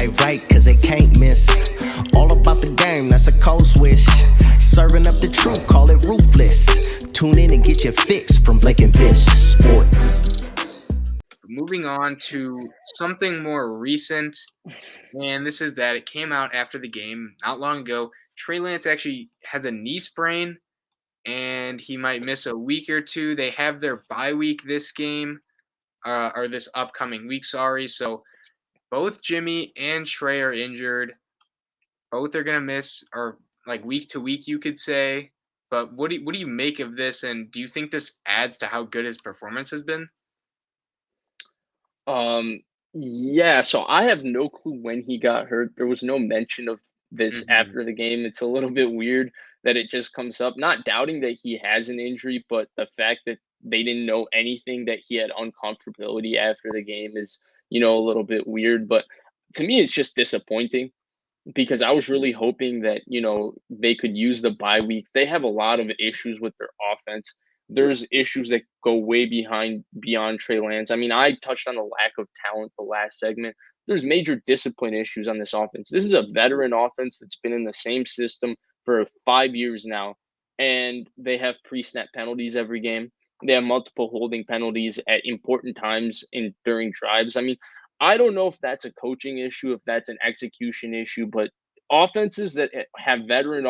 play right, cause they can't miss. All about the game, that's a cold switch. Serving up the truth, call it ruthless. Tune in and get your fix from Blake and Vish Sports. Moving on to something more recent, and this is that it came out after the game not long ago. Trey Lance actually has a knee sprain, and he might miss a week or two. They have their bye week this game, or this upcoming week, sorry. So both Jimmy and Trey are injured. Both are going to miss, or like week to week, you could say. But what do you make of this, and do you think this adds to how good his performance has been? Yeah, so I have no clue when he got hurt. There was no mention of this Mhm. after the game. It's a little bit weird that it just comes up. Not doubting that he has an injury, but the fact that they didn't know anything that he had uncomfortability after the game is, a little bit weird. But to me, it's just disappointing because I was really hoping that, they could use the bye week. They have a lot of issues with their offense. There's issues that go way beyond Trey Lance. I mean, I touched on the lack of talent the last segment. There's major discipline issues on this offense. This is a veteran offense that's been in the same system for 5 years now, and they have pre-snap penalties every game. They have multiple holding penalties at important times in during drives. I mean, I don't know if that's a coaching issue, if that's an execution issue, but offenses that have veteran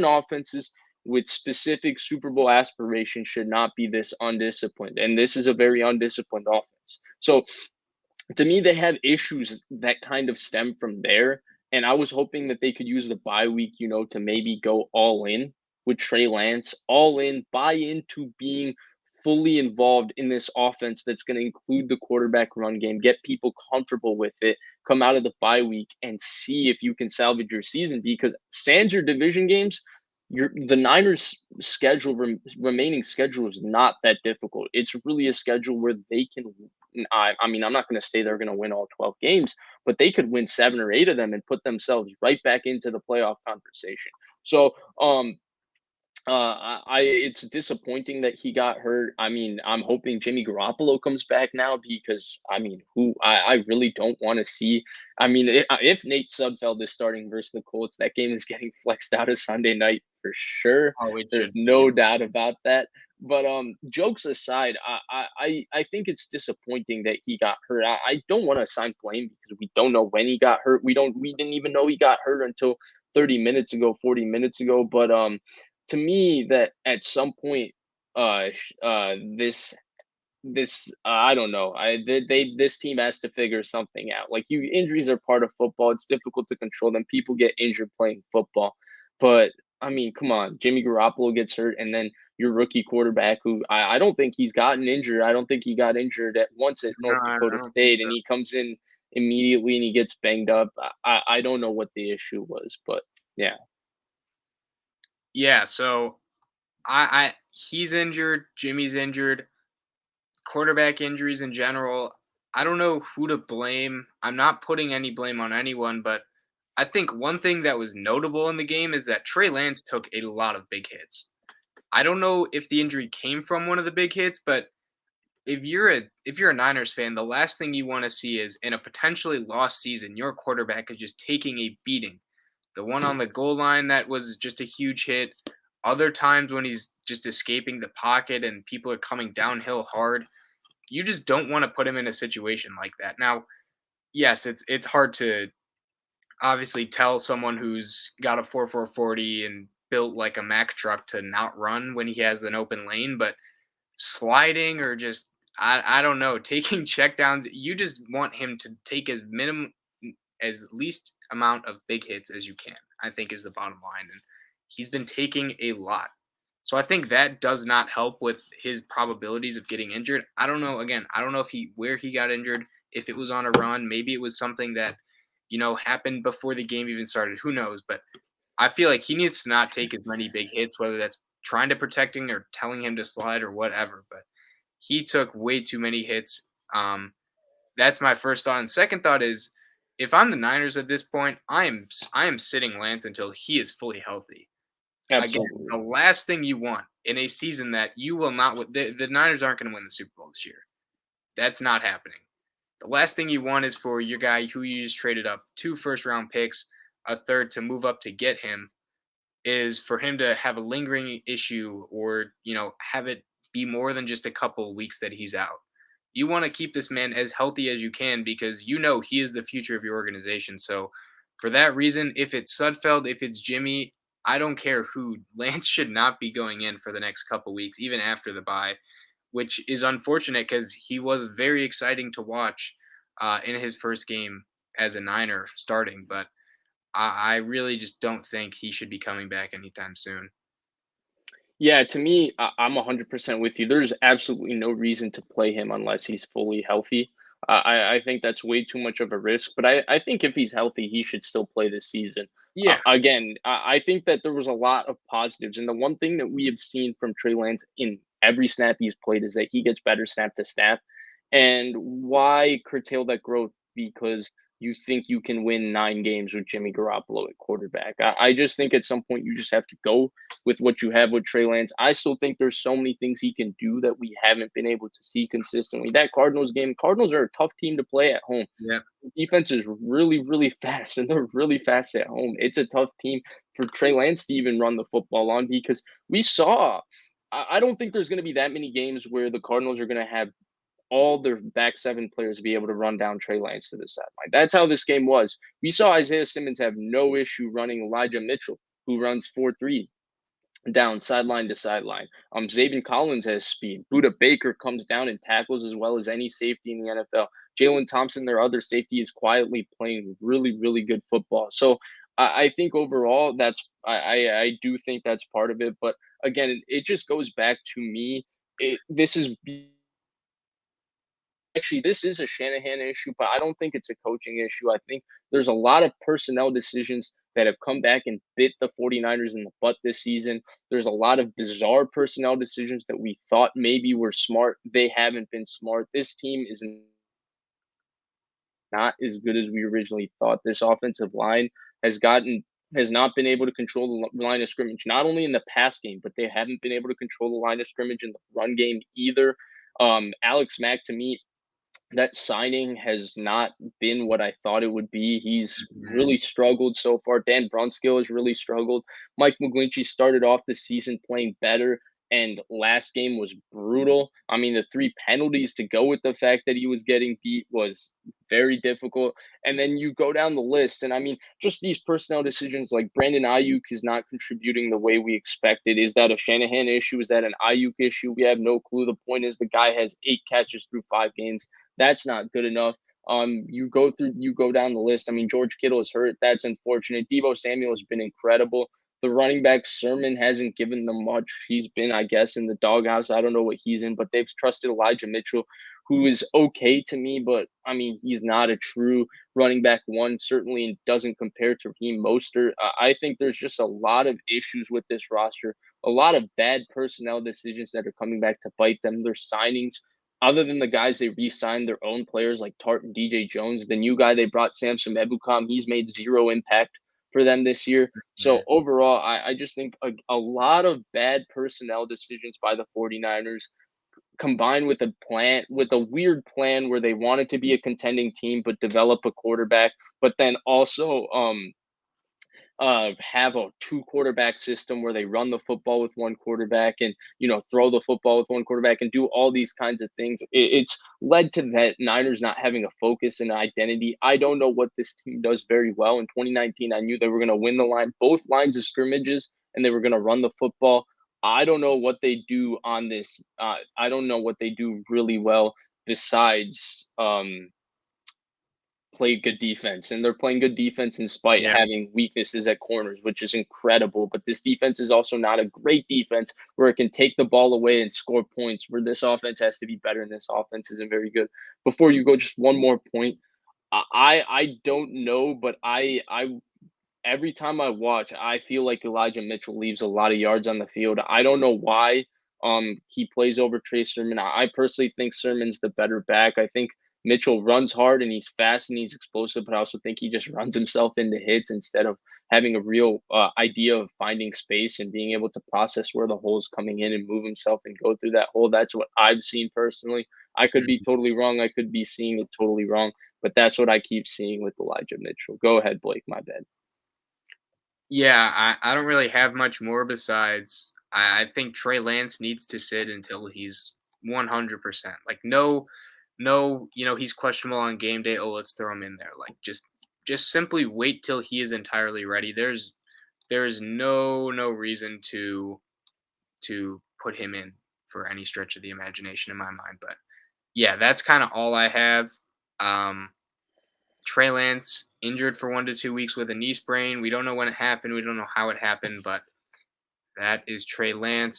offenses with specific Super Bowl aspirations should not be this undisciplined. And this is a very undisciplined offense. So to me, they have issues that kind of stem from there. And I was hoping that they could use the bye week, to maybe go all in with Trey Lance, all in, buy into being fully involved in this offense that's going to include the quarterback run game, get people comfortable with it, come out of the bye week and see if you can salvage your season. Because sans your division games, the Niners' remaining schedule is not that difficult. It's really a schedule where they can. I mean, I'm not going to say they're going to win all 12 games, but they could win 7 or 8 of them and put themselves right back into the playoff conversation. So, it's disappointing that he got hurt. I mean, I'm hoping Jimmy Garoppolo comes back now because I mean, I really don't want to see. I mean, if Nate Sudfeld is starting versus the Colts, that game is getting flexed out of Sunday night for sure. Oh, it There's should be. no doubt about that. But jokes aside, I think it's disappointing that he got hurt. I don't want to assign blame because we don't know when he got hurt. We didn't even know he got hurt until 30 minutes ago, 40 minutes ago. But to me that at some point this I don't know. This team has to figure something out. Like injuries are part of football. It's difficult to control them. People get injured playing football. But I mean, come on. Jimmy Garoppolo gets hurt and then your rookie quarterback who I don't think he's gotten injured. I don't think he got injured at once at No, North I Dakota don't think State and so. he comes in immediately and he gets banged up. I don't know what the issue was, but yeah. Yeah, so I he's injured, Jimmy's injured, quarterback injuries in general. I don't know who to blame. I'm not putting any blame on anyone, but I think one thing that was notable in the game is that Trey Lance took a lot of big hits. I don't know if the injury came from one of the big hits, but if you're a Niners fan, the last thing you want to see is in a potentially lost season, your quarterback is just taking a beating. The one on the goal line that was just a huge hit. Other times when he's just escaping the pocket and people are coming downhill hard, you just don't want to put him in a situation like that. Now, yes, it's hard to obviously tell someone who's got a 4.40 and built like a Mack truck to not run when he has an open lane, but sliding or just I don't know, taking checkdowns, you just want him to take as least amount of big hits as you can, I think is the bottom line. And he's been taking a lot. So I think that does not help with his probabilities of getting injured. I don't know. Again, I don't know if he where he got injured, if it was on a run, maybe it was something that, happened before the game even started. Who knows? But I feel like he needs to not take as many big hits, whether that's trying to protect him or telling him to slide or whatever. But he took way too many hits. That's my first thought. And second thought is, if I'm the Niners at this point, I am sitting Lance until he is fully healthy. Again, Absolutely. the last thing you want in a season that you will not win, the Niners aren't going to win the Super Bowl this year. That's not happening. The last thing you want is for your guy who you just traded up 2 first-round picks, a third to move up to get him, is for him to have a lingering issue or, have it be more than just a couple of weeks that he's out. You want to keep this man as healthy as you can because he is the future of your organization. So, for that reason, if it's Sudfeld, if it's Jimmy, I don't care who. Lance should not be going in for the next couple weeks, even after the bye, which is unfortunate because he was very exciting to watch in his first game as a Niner starting. But I really just don't think he should be coming back anytime soon. Yeah, to me, I'm 100% with you. There's absolutely no reason to play him unless he's fully healthy. I think that's way too much of a risk, but I think if he's healthy, he should still play this season. Yeah. Again, I think that there was a lot of positives, and the one thing that we have seen from Trey Lance in every snap he's played is that he gets better snap to snap. And why curtail that growth? Because you think you can win 9 games with Jimmy Garoppolo at quarterback. I just think at some point you just have to go with what you have with Trey Lance. I still think there's so many things he can do that we haven't been able to see consistently. That Cardinals game, Cardinals are a tough team to play at home. Yeah. Defense is really, really fast, and they're really fast at home. It's a tough team for Trey Lance to even run the football on because we saw. I don't think there's going to be that many games where the Cardinals are going to have all their back 7 players be able to run down Trey Lance to the sideline. That's how this game was. We saw Isaiah Simmons have no issue running Elijah Mitchell, who runs 4.3 down sideline to sideline. Zaven Collins has speed. Buda Baker comes down and tackles as well as any safety in the NFL. Jalen Thompson, their other safety, is quietly playing really, really good football. So I think overall, I do think that's part of it. But again, it just goes back to me. This is actually, this is a Shanahan issue, but I don't think it's a coaching issue. I think there's a lot of personnel decisions that have come back and bit the 49ers in the butt this season. There's a lot of bizarre personnel decisions that we thought maybe were smart. They haven't been smart. This team is not as good as we originally thought. This offensive line has gotten has not been able to control the line of scrimmage, not only in the pass game, but they haven't been able to control the line of scrimmage in the run game either. Alex Mack, to me, that signing has not been what I thought it would be. He's Mhm. really struggled so far. Dan Brunskill has really struggled. Mike McGlinchey started off the season playing better, and last game was brutal. I mean, the 3 penalties to go with the fact that he was getting beat was very difficult. And then you go down the list, and I mean, just these personnel decisions like Brandon Ayuk is not contributing the way we expected. Is that a Shanahan issue? Is that an Ayuk issue? We have no clue. The point is, the guy has 8 catches through 5 games. That's not good enough. You go down the list. I mean, George Kittle is hurt. That's unfortunate. Deebo Samuel has been incredible. The running back Sermon hasn't given them much. He's been, I guess, in the doghouse. I don't know what he's in, but they've trusted Elijah Mitchell, who is okay to me, but I mean, he's not a true running back one, certainly doesn't compare to Raheem Mostert. I think there's just a lot of issues with this roster, a lot of bad personnel decisions that are coming back to bite them. Their signings, other than the guys they re-signed, their own players like Tart and DJ Jones, the new guy they brought, Samson Ebukam, he's made zero impact for them this year. So Mhm. overall, I just think a lot of bad personnel decisions by the 49ers combined with a weird plan where they wanted to be a contending team but develop a quarterback, but then also have a 2 quarterback system where they run the football with 1 quarterback and throw the football with 1 quarterback and do all these kinds of things. It's led to that Niners not having a focus and identity. I don't know what this team does very well. In 2019, I knew they were going to win the line, both lines of scrimmages, and they were going to run the football. I don't know what they do on this. I don't know what they do really well besides play good defense, and they're playing good defense in spite of Yeah. having weaknesses at corners, which is incredible. But this defense is also not a great defense where it can take the ball away and score points, where this offense has to be better, and this offense isn't very good. Before you go, just one more point. I don't know, but I every time I watch, I feel like Elijah Mitchell leaves a lot of yards on the field. I don't know why. He plays over Trey Sermon. I personally think Sermon's the better back. I think Mitchell runs hard and he's fast and he's explosive, but I also think he just runs himself into hits instead of having a real idea of finding space and being able to process where the hole is coming in and move himself and go through that hole. That's what I've seen personally. I could be totally wrong. I could be seeing it totally wrong, but that's what I keep seeing with Elijah Mitchell. Go ahead, Blake. My bad. Yeah, I don't really have much more besides I think Trey Lance needs to sit until he's 100%. Like no, he's questionable on game day. Oh, let's throw him in there. Like just simply wait till he is entirely ready. There's no reason to put him in for any stretch of the imagination in my mind. But yeah, that's kind of all I have. Um, Trey Lance injured for 1 to 2 weeks with a knee sprain. We don't know when it happened. We don't know how it happened, but that is Trey Lance.